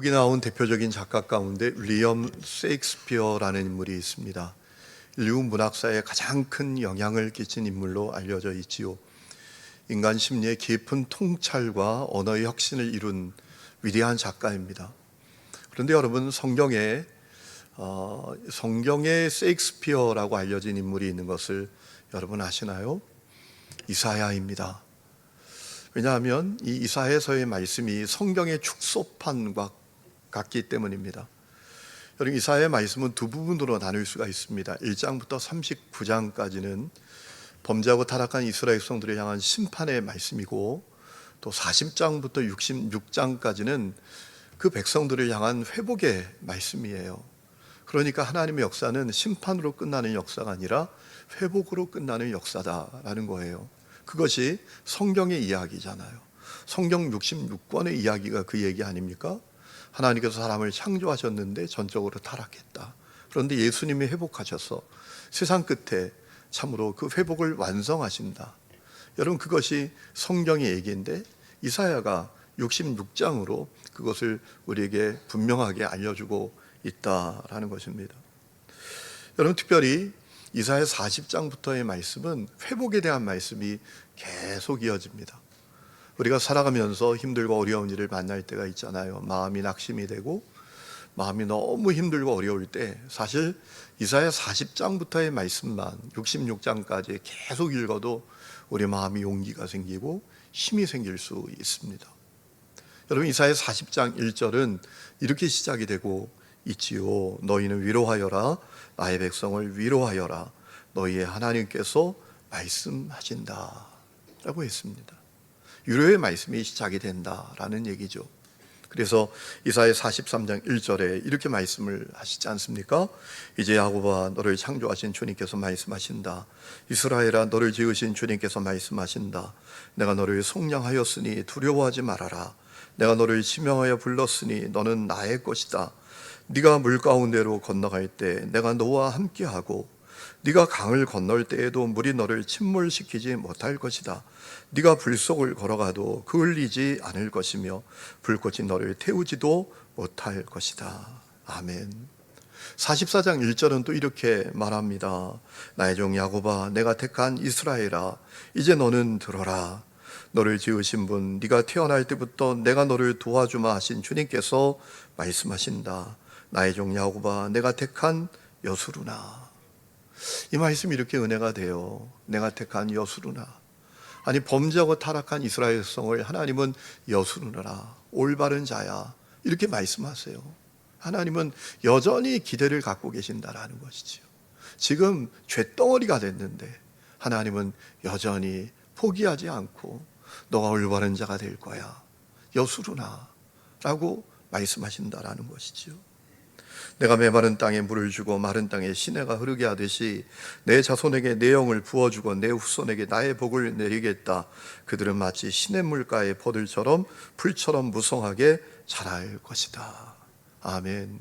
미국이 나온 대표적인 작가 가운데 윌리엄 셰익스피어라는 인물이 있습니다. 인류 문학사에 가장 큰 영향을 끼친 인물로 알려져 있지요. 인간 심리의 깊은 통찰과 언어의 혁신을 이룬 위대한 작가입니다. 그런데 여러분, 성경에 셰익스피어라고 알려진 인물이 있는 것을 여러분 아시나요? 이사야입니다. 왜냐하면 이 이사야서의 말씀이 성경의 축소판과 같기 때문입니다. 여러분, 이사야의 말씀은 두 부분으로 나눌 수가 있습니다. 1장부터 39장까지는 범죄하고 타락한 이스라엘 백성들을 향한 심판의 말씀이고, 또 40장부터 66장까지는 그 백성들을 향한 회복의 말씀이에요. 그러니까 하나님의 역사는 심판으로 끝나는 역사가 아니라 회복으로 끝나는 역사다라는 거예요. 그것이 성경의 이야기잖아요. 성경 66권의 이야기가 그 얘기 아닙니까? 하나님께서 사람을 창조하셨는데 전적으로 타락했다. 그런데 예수님이 회복하셔서 세상 끝에 참으로 그 회복을 완성하신다. 여러분, 그것이 성경의 얘기인데 이사야가 66장으로 그것을 우리에게 분명하게 알려주고 있다라는 것입니다. 여러분, 특별히 이사야 40장부터의 말씀은 회복에 대한 말씀이 계속 이어집니다. 우리가 살아가면서 힘들고 어려운 일을 만날 때가 있잖아요. 마음이 낙심이 되고 마음이 너무 힘들고 어려울 때 사실 이사야 40장부터의 말씀만 66장까지 계속 읽어도 우리 마음이 용기가 생기고 힘이 생길 수 있습니다. 여러분, 이사야 40장 1절은 이렇게 시작이 되고 있지요. 너희는 위로하여라. 나의 백성을 위로하여라. 너희의 하나님께서 말씀하신다 라고 했습니다. 위로의 말씀이 시작이 된다라는 얘기죠. 그래서 이사야 43장 1절에 이렇게 말씀을 하시지 않습니까? 이제 야곱아, 너를 창조하신 주님께서 말씀하신다. 이스라엘아, 너를 지으신 주님께서 말씀하신다. 내가 너를 속량하였으니 두려워하지 말아라. 내가 너를 지명하여 불렀으니 너는 나의 것이다. 네가 물 가운데로 건너갈 때 내가 너와 함께하고 네가 강을 건널 때에도 물이 너를 침몰시키지 못할 것이다. 네가 불 속을 걸어가도 그을리지 않을 것이며 불꽃이 너를 태우지도 못할 것이다. 아멘. 44장 1절은 또 이렇게 말합니다. 나의 종 야곱아, 내가 택한 이스라엘아, 이제 너는 들어라. 너를 지으신 분, 네가 태어날 때부터 내가 너를 도와주마 하신 주님께서 말씀하신다. 나의 종 야곱아, 내가 택한 여수루나. 이 말씀이 이렇게 은혜가 돼요. 내가 택한 여수루나. 아니, 범죄하고 타락한 이스라엘 백성을 하나님은 여수루나, 올바른 자야, 이렇게 말씀하세요. 하나님은 여전히 기대를 갖고 계신다라는 것이죠. 지금 쇳덩어리가 됐는데 하나님은 여전히 포기하지 않고 너가 올바른 자가 될 거야, 여수루나 라고 말씀하신다라는 것이죠. 내가 메마른 땅에 물을 주고 마른 땅에 시내가 흐르게 하듯이 내 자손에게 내 영을 부어주고 내 후손에게 나의 복을 내리겠다. 그들은 마치 시냇물가의 포들처럼 풀처럼 무성하게 자랄 것이다. 아멘.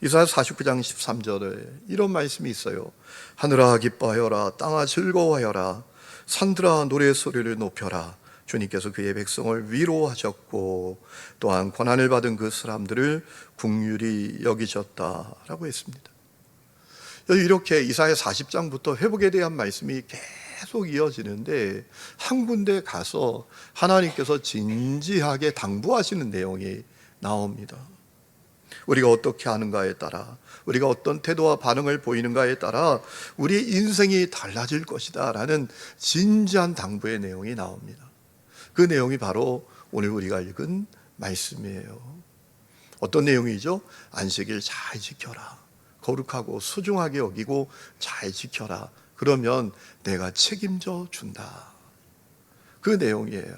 이사야 49장 13절에 이런 말씀이 있어요. 하늘아 기뻐하여라. 땅아 즐거워하여라. 산들아 노래소리를 높여라. 주님께서 그의 백성을 위로하셨고 또한 고난을 받은 그 사람들을 긍휼히 여기셨다라고 했습니다. 이렇게 이사야 40장부터 회복에 대한 말씀이 계속 이어지는데 한 군데 가서 하나님께서 진지하게 당부하시는 내용이 나옵니다. 우리가 어떻게 하는가에 따라, 우리가 어떤 태도와 반응을 보이는가에 따라 우리의 인생이 달라질 것이다 라는 진지한 당부의 내용이 나옵니다. 그 내용이 바로 오늘 우리가 읽은 말씀이에요. 어떤 내용이죠? 안식일 잘 지켜라. 거룩하고 소중하게 여기고 잘 지켜라. 그러면 내가 책임져 준다. 그 내용이에요.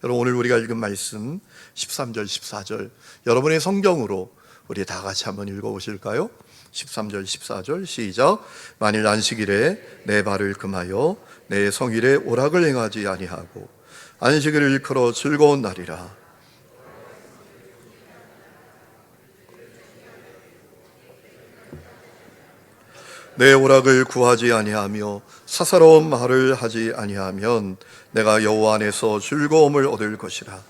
여러분, 오늘 우리가 읽은 말씀 13절 14절 여러분의 성경으로 우리 다 같이 한번 읽어보실까요? 13절 14절 시작. 만일 안식일에 내 발을 금하여 내 성일에 오락을 행하지 아니하고 안식일을 일컬어 즐거운 날이라. 내 오락을 구하지 아니하며 사사로운 말을 하지 아니하면 내가 여호와 안에서 즐거움을 얻을 것이라.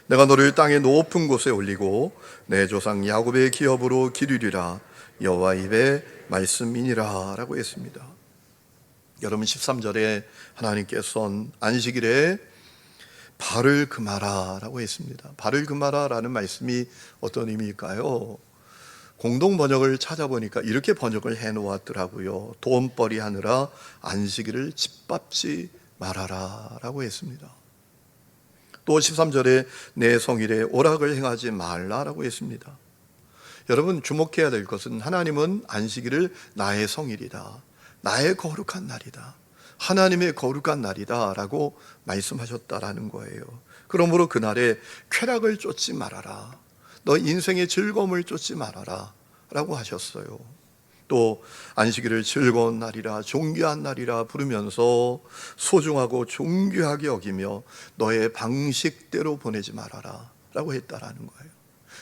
내가 너를 땅의 높은 곳에 올리고 내 조상 야곱의 기업으로 기르리라. 여호와 입의 말씀이니라 라고 했습니다. 여러분 13절에 하나님께서 안식일에 발을 금하라 라고 했습니다. 발을 금하라 라는 말씀이 어떤 의미일까요? 공동 번역을 찾아보니까 이렇게 번역을 해놓았더라고요. 돈벌이 하느라 안식일을 집밥지 말아라 라고 했습니다. 또 13절에 내 성일에 오락을 행하지 말라라고 했습니다. 여러분 주목해야 될 것은 하나님은 안식일을 나의 성일이다, 나의 거룩한 날이다, 하나님의 거룩한 날이다 라고 말씀하셨다라는 거예요. 그러므로 그날에 쾌락을 쫓지 말아라, 너 인생의 즐거움을 쫓지 말아라 라고 하셨어요. 또 안식일을 즐거운 날이라 존귀한 날이라 부르면서 소중하고 존귀하게 여기며 너의 방식대로 보내지 말아라 라고 했다라는 거예요.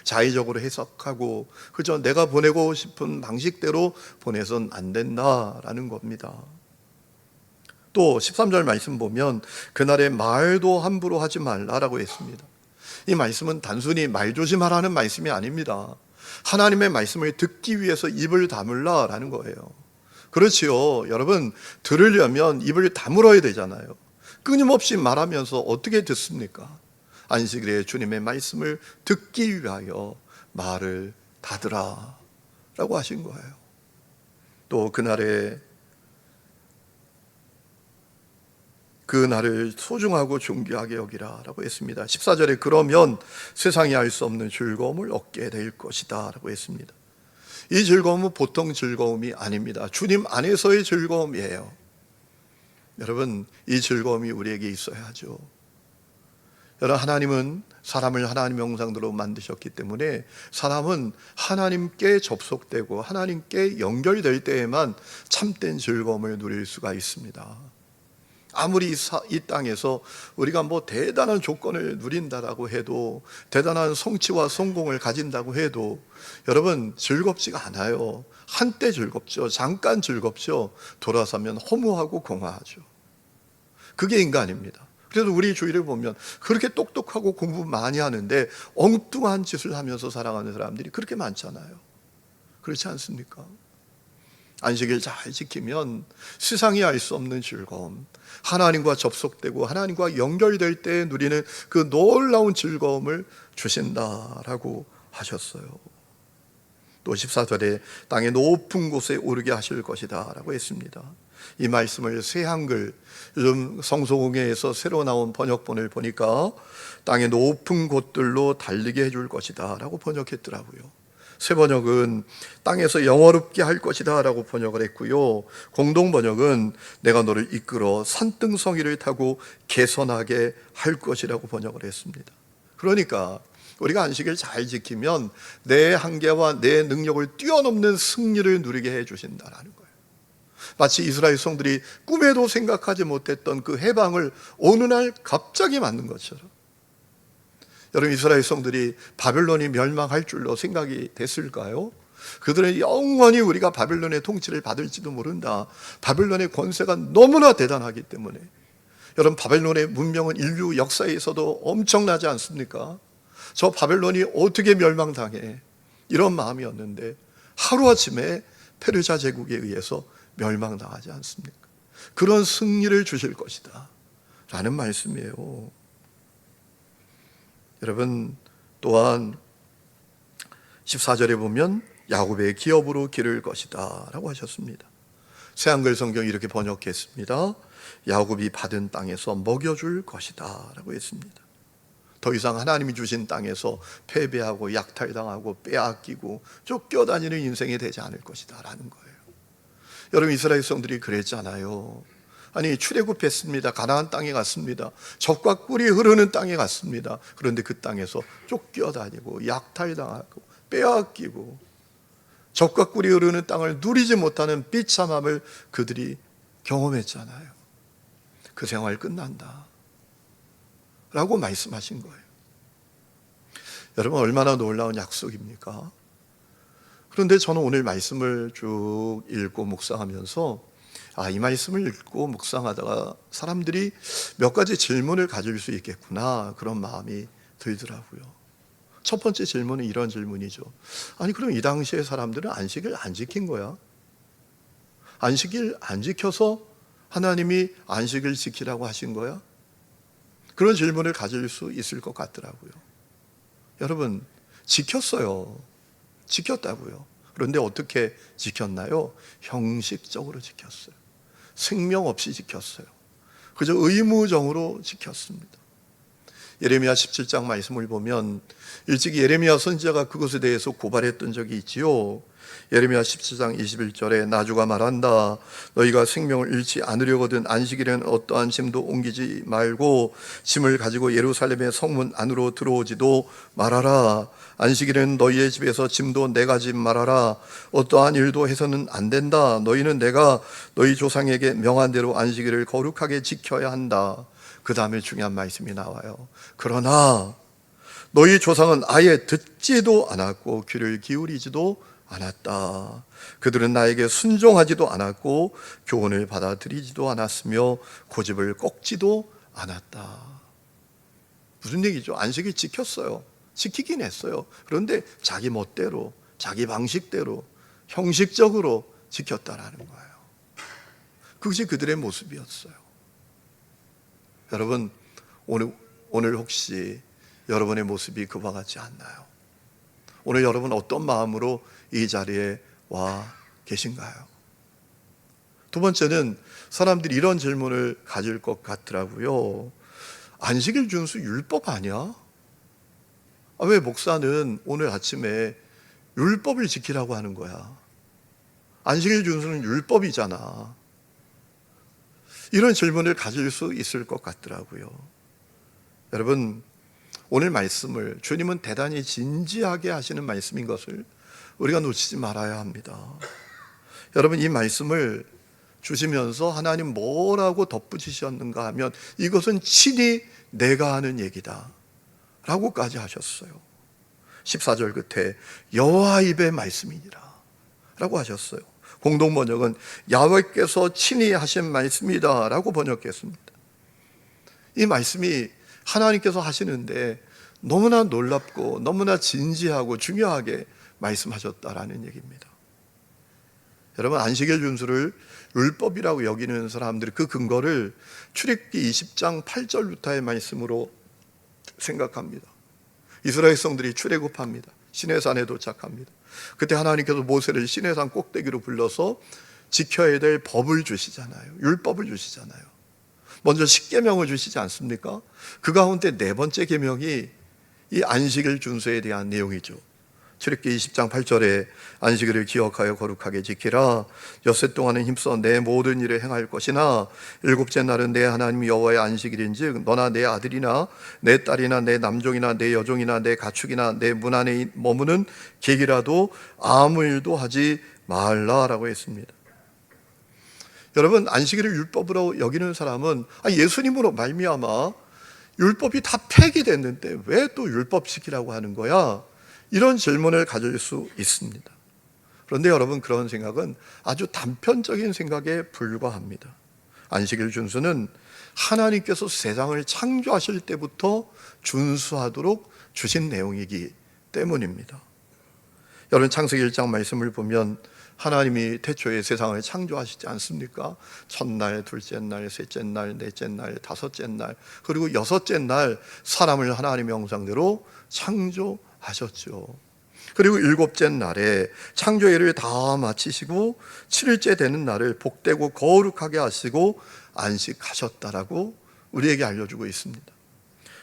자의적으로 해석하고 그저 내가 보내고 싶은 방식대로 보내선 안 된다라는 겁니다. 또 13절 말씀 보면 그날에 말도 함부로 하지 말라라고 했습니다. 이 말씀은 단순히 말조심하라는 말씀이 아닙니다. 하나님의 말씀을 듣기 위해서 입을 다물라라는 거예요. 그렇지요. 여러분 들으려면 입을 다물어야 되잖아요. 끊임없이 말하면서 어떻게 듣습니까? 안식일에 주님의 말씀을 듣기 위하여 말을 닫으라 라고 하신 거예요. 또 그날에 그 날을 소중하고 존귀하게 여기라 라고 했습니다. 14절에 그러면 세상이 알 수 없는 즐거움을 얻게 될 것이다 라고 했습니다. 이 즐거움은 보통 즐거움이 아닙니다. 주님 안에서의 즐거움이에요. 여러분 이 즐거움이 우리에게 있어야 하죠. 여러분 하나님은 사람을 하나님의 형상대로 만드셨기 때문에 사람은 하나님께 접속되고 하나님께 연결될 때에만 참된 즐거움을 누릴 수가 있습니다. 아무리 이 땅에서 우리가 뭐 대단한 조건을 누린다라고 해도, 대단한 성취와 성공을 가진다고 해도 여러분 즐겁지가 않아요. 한때 즐겁죠. 잠깐 즐겁죠. 돌아서면 허무하고 공허하죠. 그게 인간입니다. 그래도 우리 주위를 보면 그렇게 똑똑하고 공부 많이 하는데 엉뚱한 짓을 하면서 살아가는 사람들이 그렇게 많잖아요. 그렇지 않습니까? 안식일 잘 지키면 세상이 알 수 없는 즐거움, 하나님과 접속되고 하나님과 연결될 때 누리는 그 놀라운 즐거움을 주신다라고 하셨어요. 또 14절에 땅의 높은 곳에 오르게 하실 것이다 라고 했습니다. 이 말씀을 새 한글, 요즘 성소공회에서 새로 나온 번역본을 보니까 땅의 높은 곳들로 달리게 해줄 것이다 라고 번역했더라고요. 새 번역은 땅에서 영화롭게 할 것이다 라고 번역을 했고요, 공동 번역은 내가 너를 이끌어 산등성이를 타고 개선하게 할 것이라고 번역을 했습니다. 그러니까 우리가 안식을 잘 지키면 내 한계와 내 능력을 뛰어넘는 승리를 누리게 해주신다는 거예요. 마치 이스라엘 성들이 꿈에도 생각하지 못했던 그 해방을 어느 날 갑자기 맞는 것처럼, 여러분 이스라엘 성들이 바벨론이 멸망할 줄로 생각이 됐을까요? 그들은 영원히 우리가 바벨론의 통치를 받을지도 모른다, 바벨론의 권세가 너무나 대단하기 때문에. 여러분 바벨론의 문명은 인류 역사에서도 엄청나지 않습니까? 저 바벨론이 어떻게 멸망당해, 이런 마음이었는데 하루아침에 페르시아 제국에 의해서 멸망당하지 않습니까? 그런 승리를 주실 것이다 라는 말씀이에요. 여러분 또한 14절에 보면 야곱의 기업으로 기를 것이다 라고 하셨습니다. 새한글 성경이 이렇게 번역했습니다. 야곱이 받은 땅에서 먹여줄 것이다 라고 했습니다. 더 이상 하나님이 주신 땅에서 패배하고 약탈당하고 빼앗기고 쫓겨다니는 인생이 되지 않을 것이다 라는 거예요. 여러분 이스라엘 성들이 그랬잖아요. 아니 출애굽했습니다. 가나안 땅에 갔습니다. 젖과 꿀이 흐르는 땅에 갔습니다. 그런데 그 땅에서 쫓겨다니고 약탈당하고 빼앗기고 젖과 꿀이 흐르는 땅을 누리지 못하는 비참함을 그들이 경험했잖아요. 그 생활 끝난다 라고 말씀하신 거예요. 여러분 얼마나 놀라운 약속입니까? 그런데 저는 오늘 말씀을 쭉 읽고 묵상하면서 이 말씀을 읽고 묵상하다가 사람들이 몇 가지 질문을 가질 수 있겠구나, 그런 마음이 들더라고요. 첫 번째 질문은 이런 질문이죠. 아니, 그럼 이 당시에 사람들은 안식일 안 지킨 거야? 안식일 안 지켜서 하나님이 안식을 지키라고 하신 거야? 그런 질문을 가질 수 있을 것 같더라고요. 여러분, 지켰어요. 지켰다고요. 그런데 어떻게 지켰나요? 형식적으로 지켰어요. 생명 없이 지켰어요. 그저 의무적으로 지켰습니다. 예레미야 17장 말씀을 보면 일찍이 예레미야 선지자가 그것에 대해서 고발했던 적이 있지요. 예레미야 17장 21절에 나주가 말한다. 너희가 생명을 잃지 않으려거든 안식일에는 어떠한 짐도 옮기지 말고 짐을 가지고 예루살렘의 성문 안으로 들어오지도 말아라. 안식일에는 너희의 집에서 짐도 내가지 말아라. 어떠한 일도 해서는 안 된다. 너희는 내가 너희 조상에게 명한 대로 안식일을 거룩하게 지켜야 한다. 그 다음에 중요한 말씀이 나와요. 그러나 너희 조상은 아예 듣지도 않았고 귀를 기울이지도 않았다. 그들은 나에게 순종하지도 않았고 교훈을 받아들이지도 않았으며 고집을 꺾지도 않았다. 무슨 얘기죠? 안식일 지켰어요. 지키긴 했어요. 그런데 자기 멋대로, 자기 방식대로, 형식적으로 지켰다라는 거예요. 그것이 그들의 모습이었어요. 여러분, 오늘 혹시 여러분의 모습이 그와 같지 않나요? 오늘 여러분 어떤 마음으로 이 자리에 와 계신가요? 두 번째는 사람들이 이런 질문을 가질 것 같더라고요. 안식일 준수 율법 아니야? 왜 목사는 오늘 아침에 율법을 지키라고 하는 거야? 안식일 준수는 율법이잖아. 이런 질문을 가질 수 있을 것 같더라고요. 여러분, 오늘 말씀을 주님은 대단히 진지하게 하시는 말씀인 것을 우리가 놓치지 말아야 합니다. 여러분, 이 말씀을 주시면서 하나님 뭐라고 덧붙이셨는가 하면 이것은 친히 내가 하는 얘기다 라고까지 하셨어요. 14절 끝에 여호와 입의 말씀이니라 라고 하셨어요. 공동번역은 야훼께서 친히 하신 말씀이다 라고 번역했습니다. 이 말씀이 하나님께서 하시는데 너무나 놀랍고 너무나 진지하고 중요하게 말씀하셨다라는 얘기입니다. 여러분, 안식일 준수를 율법이라고 여기는 사람들이 그 근거를 출애굽기 20장 8절부터의 말씀으로 생각합니다. 이스라엘 백성들이 출애굽합니다. 시내산에 도착합니다. 그때 하나님께서 모세를 시내산 꼭대기로 불러서 지켜야 될 법을 주시잖아요. 율법을 주시잖아요. 먼저 10계명을 주시지 않습니까? 그 가운데 네 번째 계명이 이 안식일 준수에 대한 내용이죠. 출애굽기 20장 8절에 안식일을 기억하여 거룩하게 지키라. 엿새 동안은 힘써 내 모든 일을 행할 것이나 일곱째 날은 내 하나님 여호와의 안식일인즉 너나 내 아들이나 내 딸이나 내 남종이나 내 여종이나 내 가축이나 내 문 안에 머무는 객이라도 아무 일도 하지 말라라고 했습니다. 여러분, 안식일을 율법으로 여기는 사람은 예수님으로 말미암아 율법이 다 폐기됐는데 왜 또 율법 지키라고 하는 거야? 이런 질문을 가질 수 있습니다. 그런데 여러분, 그런 생각은 아주 단편적인 생각에 불과합니다. 안식일 준수는 하나님께서 세상을 창조하실 때부터 준수하도록 주신 내용이기 때문입니다. 여러분, 창세기 1장 말씀을 보면 하나님이 태초에 세상을 창조하시지 않습니까? 첫날, 둘째 날, 셋째 날, 넷째 날, 다섯째 날, 그리고 여섯째 날 사람을 하나님의 형상대로 창조하셨죠. 그리고 일곱째 날에 창조일을 다 마치시고 7일째 되는 날을 복되고 거룩하게 하시고 안식하셨다라고 우리에게 알려주고 있습니다.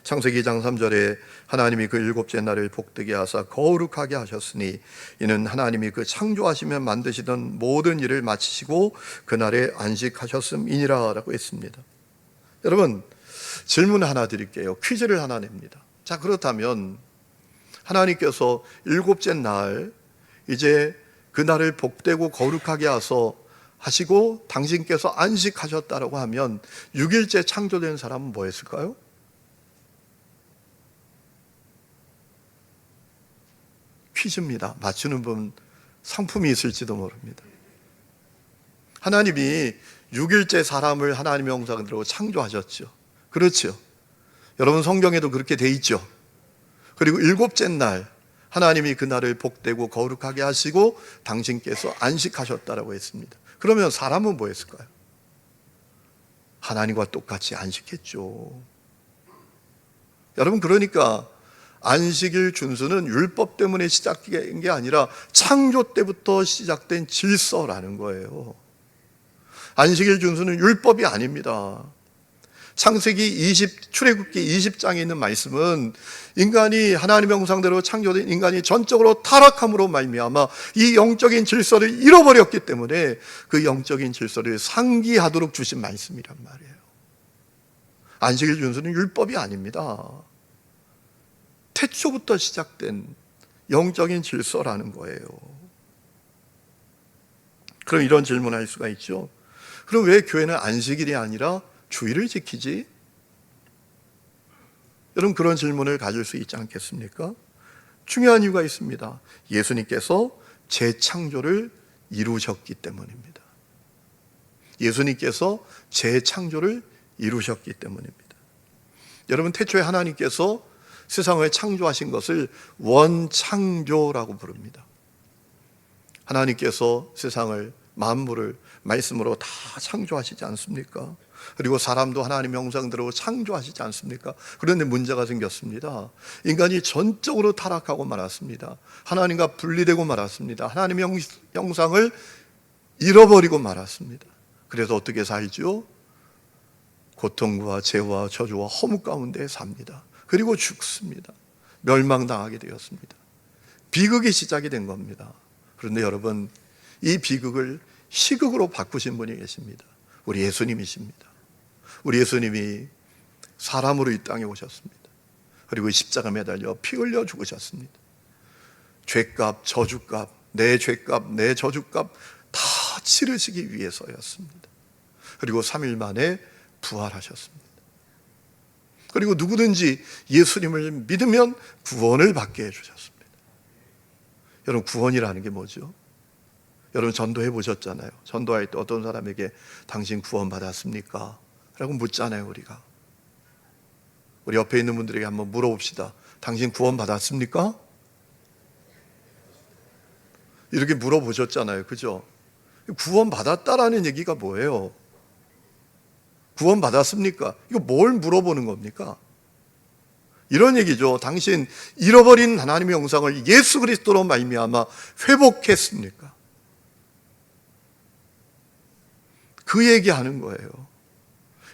창세기 2장 3절에 하나님이 그 일곱째 날을 복되게 하사 거룩하게 하셨으니 이는 하나님이 그 창조하시며 만드시던 모든 일을 마치시고 그날에 안식하셨음이니라 라고 했습니다. 여러분, 질문 하나 드릴게요. 퀴즈를 하나 냅니다. 자, 그렇다면 하나님께서 일곱째 날 이제 그날을 복되고 거룩하게 하시고 당신께서 안식하셨다라고 하면 6일째 창조된 사람은 뭐 했을까요? 퀴즈입니다. 맞추는 분 상품이 있을지도 모릅니다. 하나님이 6일째 사람을 하나님의 형상대로 창조하셨죠. 그렇죠. 여러분, 성경에도 그렇게 돼 있죠. 그리고 일곱째 날 하나님이 그날을 복되고 거룩하게 하시고 당신께서 안식하셨다라고 했습니다. 그러면 사람은 뭐 했을까요? 하나님과 똑같이 안식했죠. 여러분, 그러니까 안식일 준수는 율법 때문에 시작된 게 아니라 창조 때부터 시작된 질서라는 거예요. 안식일 준수는 율법이 아닙니다. 출애굽기 20장에 있는 말씀은 인간이 하나님의 형상대로 창조된 인간이 전적으로 타락함으로 말미암아 이 영적인 질서를 잃어버렸기 때문에 그 영적인 질서를 상기하도록 주신 말씀이란 말이에요. 안식일 준수는 율법이 아닙니다. 태초부터 시작된 영적인 질서라는 거예요. 그럼 이런 질문을 할 수가 있죠. 그럼 왜 교회는 안식일이 아니라 주일을 지키지? 여러분, 그런 질문을 가질 수 있지 않겠습니까? 중요한 이유가 있습니다. 예수님께서 재창조를 이루셨기 때문입니다. 예수님께서 재창조를 이루셨기 때문입니다. 여러분, 태초에 하나님께서 세상을 창조하신 것을 원창조라고 부릅니다. 하나님께서 세상을, 만물을 말씀으로 다 창조하시지 않습니까? 그리고 사람도 하나님의 형상대로 창조하시지 않습니까? 그런데 문제가 생겼습니다. 인간이 전적으로 타락하고 말았습니다. 하나님과 분리되고 말았습니다. 하나님의 형상을 잃어버리고 말았습니다. 그래서 어떻게 살죠? 고통과 죄와 저주와 허무 가운데 삽니다. 그리고 죽습니다. 멸망당하게 되었습니다. 비극이 시작이 된 겁니다. 그런데 여러분, 이 비극을 희극으로 바꾸신 분이 계십니다. 우리 예수님이십니다. 우리 예수님이 사람으로 이 땅에 오셨습니다. 그리고 십자가 매달려 피 흘려 죽으셨습니다. 죄값, 저주값, 내 죄값, 내 저주값 다 치르시기 위해서였습니다. 그리고 3일 만에 부활하셨습니다. 그리고 누구든지 예수님을 믿으면 구원을 받게 해주셨습니다. 여러분, 구원이라는 게 뭐죠? 여러분, 전도해 보셨잖아요. 전도할 때 어떤 사람에게 당신 구원 받았습니까? 라고 묻잖아요. 우리 옆에 있는 분들에게 한번 물어봅시다. 당신 구원 받았습니까? 이렇게 물어보셨잖아요. 그죠? 구원 받았다라는 얘기가 뭐예요? 구원 받았습니까? 이거 뭘 물어보는 겁니까? 이런 얘기죠. 당신 잃어버린 하나님의 형상을 예수 그리스도로 말미암아 회복했습니까? 그 얘기하는 거예요.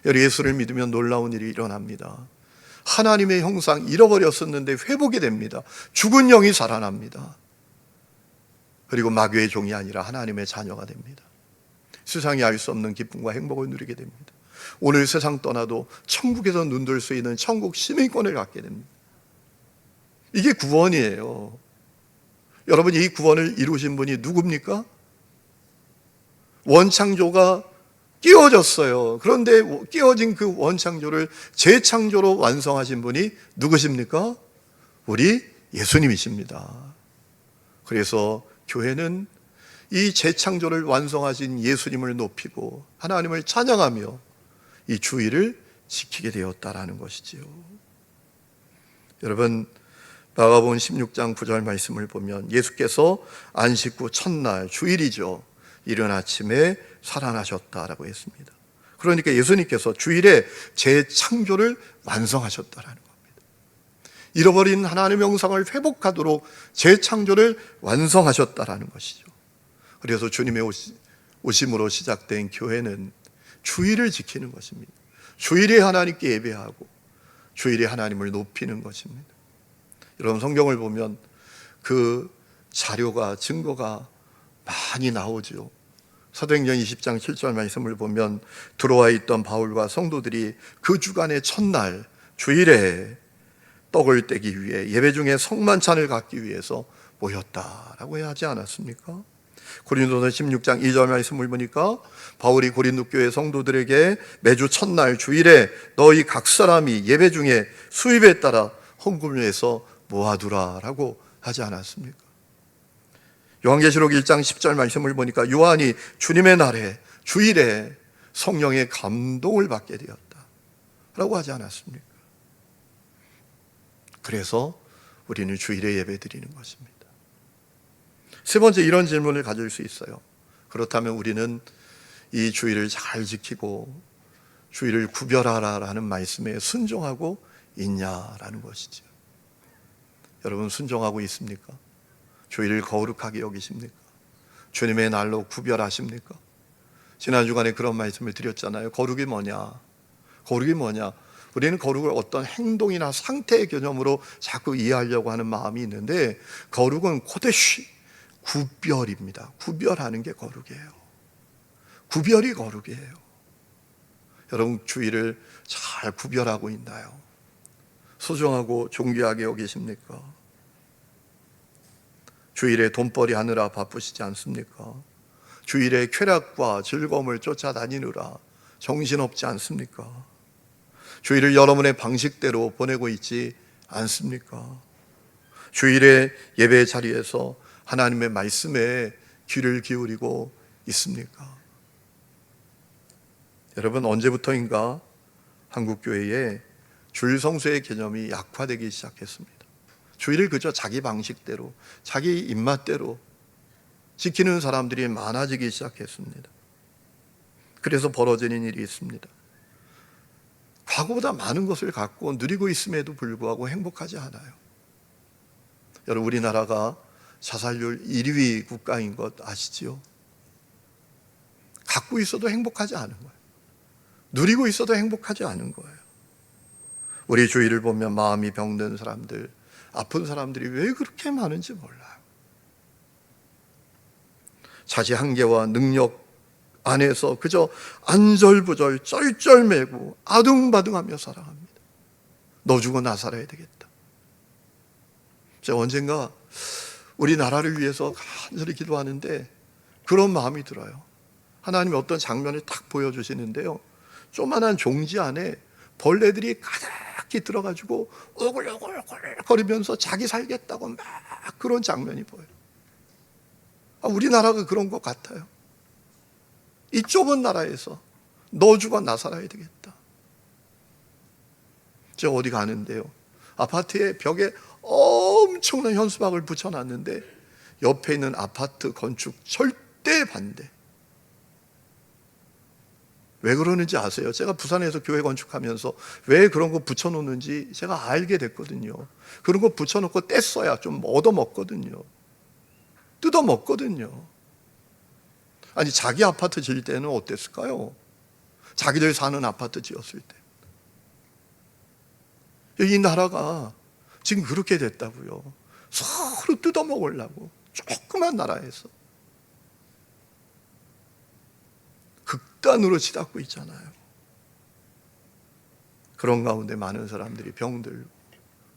예수를 믿으면 놀라운 일이 일어납니다. 하나님의 형상 잃어버렸었는데 회복이 됩니다. 죽은 영이 살아납니다. 그리고 마귀의 종이 아니라 하나님의 자녀가 됩니다. 세상이 알 수 없는 기쁨과 행복을 누리게 됩니다. 오늘 세상 떠나도 천국에서 눈들 수 있는 천국 시민권을 갖게 됩니다. 이게 구원이에요. 여러분, 이 구원을 이루신 분이 누굽니까? 원창조가 끼워졌어요. 그런데 끼워진 그 원창조를 재창조로 완성하신 분이 누구십니까? 우리 예수님이십니다. 그래서 교회는 이 재창조를 완성하신 예수님을 높이고 하나님을 찬양하며 이 주일을 지키게 되었다라는 것이지요. 여러분, 마가복음 16장 9절 말씀을 보면 예수께서 안식 후 첫날, 주일이죠, 이른 아침에 살아나셨다라고 했습니다. 그러니까 예수님께서 주일에 재창조를 완성하셨다라는 겁니다. 잃어버린 하나님의 형상을 회복하도록 재창조를 완성하셨다라는 것이죠. 그래서 주님의 오심으로 시작된 교회는 주일을 지키는 것입니다. 주일에 하나님께 예배하고 주일에 하나님을 높이는 것입니다. 여러분, 성경을 보면 그 자료가, 증거가 많이 나오죠. 사도행전 20장 7절 말씀을 보면 들어와 있던 바울과 성도들이 그 주간의 첫날 주일에 떡을 떼기 위해 예배 중에 성만찬을 갖기 위해서 모였다라고 하지 않았습니까? 고린도서 16장 2절 말씀을 보니까 바울이 고린도 교회 성도들에게 매주 첫날 주일에 너희 각 사람이 예배 중에 수입에 따라 헌금을 해서 모아두라라고 하지 않았습니까? 요한계시록 1장 10절 말씀을 보니까 요한이 주님의 날에 주일에 성령의 감동을 받게 되었다라고 하지 않았습니까? 그래서 우리는 주일에 예배 드리는 것입니다. 세 번째, 이런 질문을 가질 수 있어요. 그렇다면 우리는 이 주일을 잘 지키고 주일을 구별하라라는 말씀에 순종하고 있냐라는 것이죠. 여러분, 순종하고 있습니까? 주일을 거룩하게 여기십니까? 주님의 날로 구별하십니까? 지난 주간에 그런 말씀을 드렸잖아요. 거룩이 뭐냐? 거룩이 뭐냐? 우리는 거룩을 어떤 행동이나 상태의 개념으로 자꾸 이해하려고 하는 마음이 있는데, 거룩은 코데시, 구별입니다. 구별하는 게 거룩이에요. 구별이 거룩이에요. 여러분, 주일을 잘 구별하고 있나요? 소중하고 존귀하게 여기십니까? 주일에 돈벌이 하느라 바쁘시지 않습니까? 주일에 쾌락과 즐거움을 쫓아다니느라 정신없지 않습니까? 주일을 여러분의 방식대로 보내고 있지 않습니까? 주일에 예배 자리에서 하나님의 말씀에 귀를 기울이고 있습니까? 여러분, 언제부터인가 한국교회에 주일 성수의 개념이 약화되기 시작했습니다. 주일을 그저 자기 방식대로, 자기 입맛대로 지키는 사람들이 많아지기 시작했습니다. 그래서 벌어지는 일이 있습니다. 과거보다 많은 것을 갖고 누리고 있음에도 불구하고 행복하지 않아요. 여러분, 우리나라가 자살률 1위 국가인 것 아시지요? 갖고 있어도 행복하지 않은 거예요. 누리고 있어도 행복하지 않은 거예요. 우리 주위를 보면 마음이 병든 사람들, 아픈 사람들이 왜 그렇게 많은지 몰라요. 자기 한계와 능력 안에서 그저 안절부절 쩔쩔매고 아둥바둥하며 살아갑니다. 너 주고 나 살아야 되겠다. 제가 언젠가 우리나라를 위해서 간절히 기도하는데 그런 마음이 들어요. 하나님이 어떤 장면을 딱 보여주시는데요, 조그만한 종지 안에 벌레들이 가득히 들어가지고 오글오글 거리면서 자기 살겠다고 막 그런 장면이 보여요. 우리나라가 그런 것 같아요. 이 좁은 나라에서 너 죽어 나 살아야 되겠다. 제가 어디 가는데요, 아파트의 벽에 엄청난 현수막을 붙여놨는데 옆에 있는 아파트 건축 절대 반대. 왜 그러는지 아세요? 제가 부산에서 교회 건축하면서 왜 그런 거 붙여놓는지 제가 알게 됐거든요. 그런 거 붙여놓고 뗐어야 좀 얻어먹거든요. 뜯어먹거든요. 아니, 자기 아파트 지을 때는 어땠을까요? 자기들 사는 아파트 지었을 때. 이 나라가 지금 그렇게 됐다고요. 서로 뜯어먹으려고, 조그만 나라에서 극단으로 치닫고 있잖아요. 그런 가운데 많은 사람들이 병들고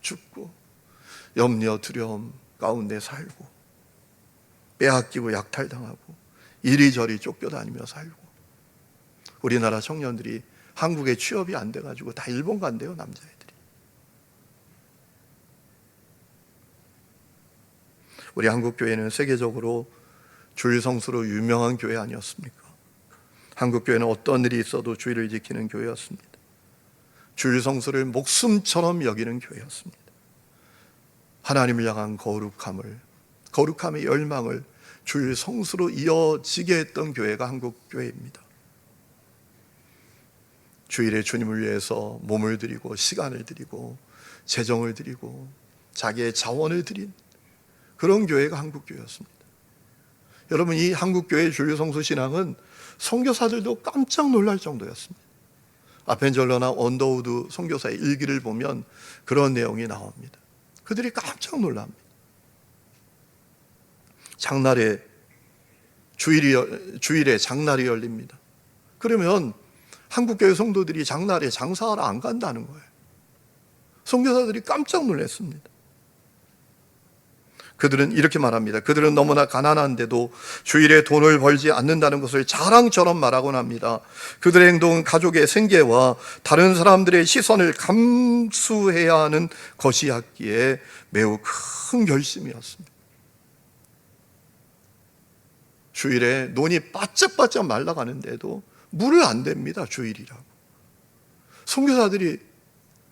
죽고 염려 두려움 가운데 살고 빼앗기고 약탈당하고 이리저리 쫓겨다니며 살고, 우리나라 청년들이 한국에 취업이 안 돼가지고 다 일본 간대요, 남자애들이. 우리 한국교회는 세계적으로 주일 성수로 유명한 교회 아니었습니까? 한국교회는 어떤 일이 있어도 주일을 지키는 교회였습니다. 주일 성수를 목숨처럼 여기는 교회였습니다. 하나님을 향한 거룩함의 열망을 주일 성수로 이어지게 했던 교회가 한국교회입니다. 주일에 주님을 위해서 몸을 드리고 시간을 드리고 재정을 드리고 자기의 자원을 드린 그런 교회가 한국교회였습니다. 여러분, 이 한국교회의 주일 성수 신앙은 선교사들도 깜짝 놀랄 정도였습니다. 아펜젤러나 언더우드 선교사의 일기를 보면 그런 내용이 나옵니다. 그들이 깜짝 놀랍니다. 장날에 주일에 장날이 열립니다. 그러면 한국교회 성도들이 장날에 장사하러 안 간다는 거예요. 선교사들이 깜짝 놀랐습니다. 그들은 이렇게 말합니다. 그들은 너무나 가난한데도 주일에 돈을 벌지 않는다는 것을 자랑처럼 말하곤 합니다. 그들의 행동은 가족의 생계와 다른 사람들의 시선을 감수해야 하는 것이었기에 매우 큰 결심이었습니다. 주일에 논이 바짝바짝 말라가는데도 물을 안 댑니다. 주일이라고. 선교사들이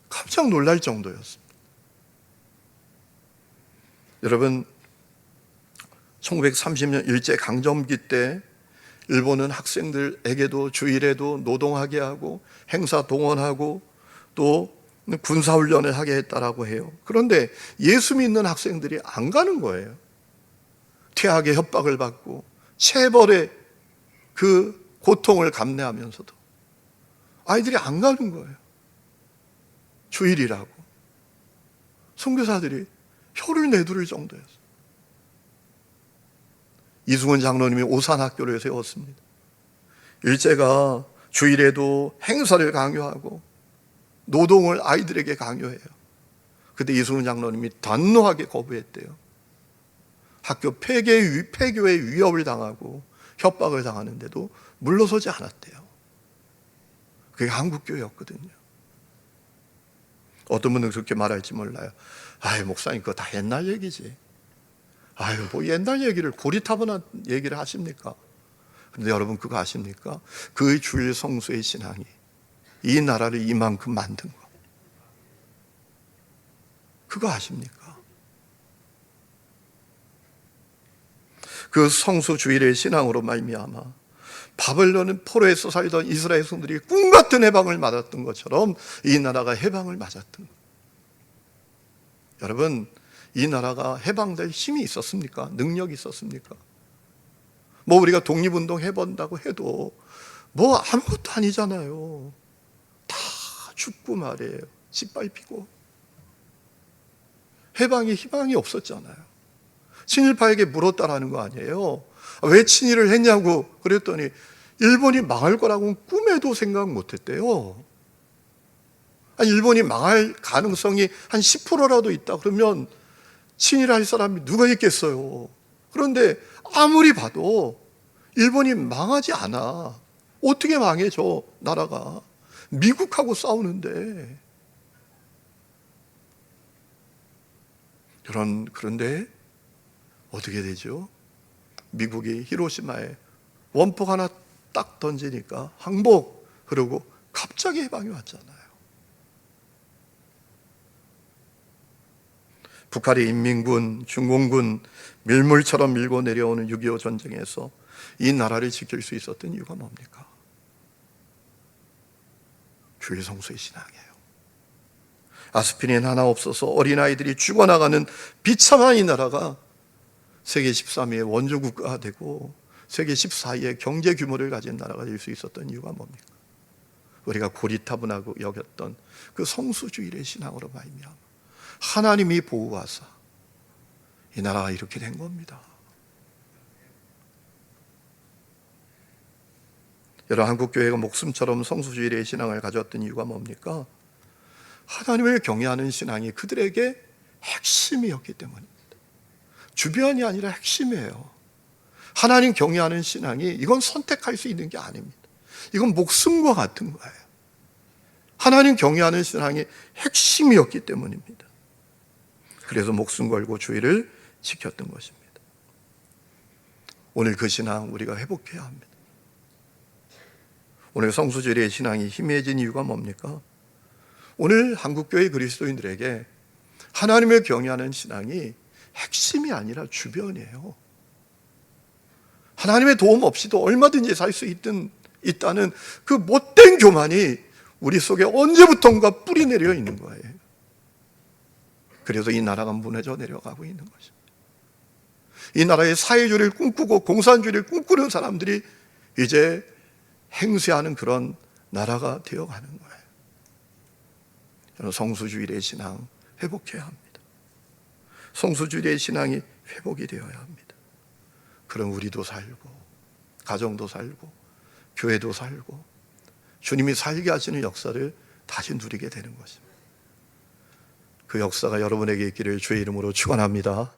깜짝 놀랄 정도였습니다. 여러분, 1930년 일제강점기 때 일본은 학생들에게도 주일에도 노동하게 하고 행사 동원하고 또 군사훈련을 하게 했다라고 해요. 그런데 예수 믿는 학생들이 안 가는 거예요. 퇴학의 협박을 받고 체벌의 그 고통을 감내하면서도 아이들이 안 가는 거예요. 주일이라고. 선교사들이 혀를 내두를 정도였어요. 이승훈 장로님이 오산학교를 세웠습니다. 일제가 주일에도 행사를 강요하고 노동을 아이들에게 강요해요. 그때 이승훈 장로님이 단호하게 거부했대요. 학교 폐교의 위협을 당하고 협박을 당하는데도 물러서지 않았대요. 그게 한국교회였거든요. 어떤 분은 그렇게 말할지 몰라요. 아유, 목사님 그거 다 옛날 얘기지. 아유, 뭐 옛날 얘기를 고리타분한 얘기를 하십니까? 그런데 여러분 그거 아십니까? 그 주일 성수의 신앙이 이 나라를 이만큼 만든 거. 그거 아십니까? 그 성수 주일의 신앙으로 말미암아 바벨론 포로에서 살던 이스라엘 성들이 꿈같은 해방을 맞았던 것처럼 이 나라가 해방을 맞았던 것. 여러분, 이 나라가 해방될 힘이 있었습니까? 능력이 있었습니까? 뭐 우리가 독립운동 해본다고 해도 뭐 아무것도 아니잖아요. 다 죽고 말이에요. 짓밟히고. 해방의 희망이 없었잖아요. 친일파에게 물었다라는 거 아니에요. 왜 친일을 했냐고 그랬더니 일본이 망할 거라고는 꿈에도 생각 못했대요. 일본이 망할 가능성이 한 10%라도 있다 그러면 친일할 사람이 누가 있겠어요. 그런데 아무리 봐도 일본이 망하지 않아. 어떻게 망해 저 나라가. 미국하고 싸우는데. 그런데 어떻게 되죠? 미국이 히로시마에 원폭 하나 딱 던지니까 항복, 그러고 갑자기 해방이 왔잖아요. 북한의 인민군, 중공군 밀물처럼 밀고 내려오는 6.25 전쟁에서 이 나라를 지킬 수 있었던 이유가 뭡니까? 주일 성수의 신앙이에요. 아스피린 하나 없어서 어린아이들이 죽어나가는 비참한 이 나라가 세계 13위의 원조국가가 되고 세계 14위의 경제 규모를 가진 나라가 될 수 있었던 이유가 뭡니까? 우리가 고리타분하고 여겼던 그 성수주일의 신앙으로 말미암아 하나님이 보호하사 이 나라가 이렇게 된 겁니다. 여러분, 한국교회가 목숨처럼 성수주일의 신앙을 가졌던 이유가 뭡니까? 하나님을 경외하는 신앙이 그들에게 핵심이었기 때문입니다. 주변이 아니라 핵심이에요. 하나님 경외하는 신앙이 이건 선택할 수 있는 게 아닙니다. 이건 목숨과 같은 거예요. 하나님 경외하는 신앙이 핵심이었기 때문입니다. 그래서 목숨 걸고 주일을 지켰던 것입니다. 오늘 그 신앙 우리가 회복해야 합니다. 오늘 성수주일의 신앙이 희미해진 이유가 뭡니까? 오늘 한국교회 그리스도인들에게 하나님을 경외하는 신앙이 핵심이 아니라 주변이에요. 하나님의 도움 없이도 얼마든지 살 수 있다는 그 못된 교만이 우리 속에 언제부턴가 뿌리 내려 있는 거예요. 그래서 이 나라가 무너져 내려가고 있는 것입니다. 이 나라의 사회주의를 꿈꾸고 공산주의를 꿈꾸는 사람들이 이제 행세하는 그런 나라가 되어가는 거예요. 저는 성수주일의 신앙 회복해야 합니다. 성수주일의 신앙이 회복이 되어야 합니다. 그럼 우리도 살고 가정도 살고 교회도 살고 주님이 살게 하시는 역사를 다시 누리게 되는 것입니다. 그 역사가 여러분에게 있기를 주의 이름으로 축원합니다.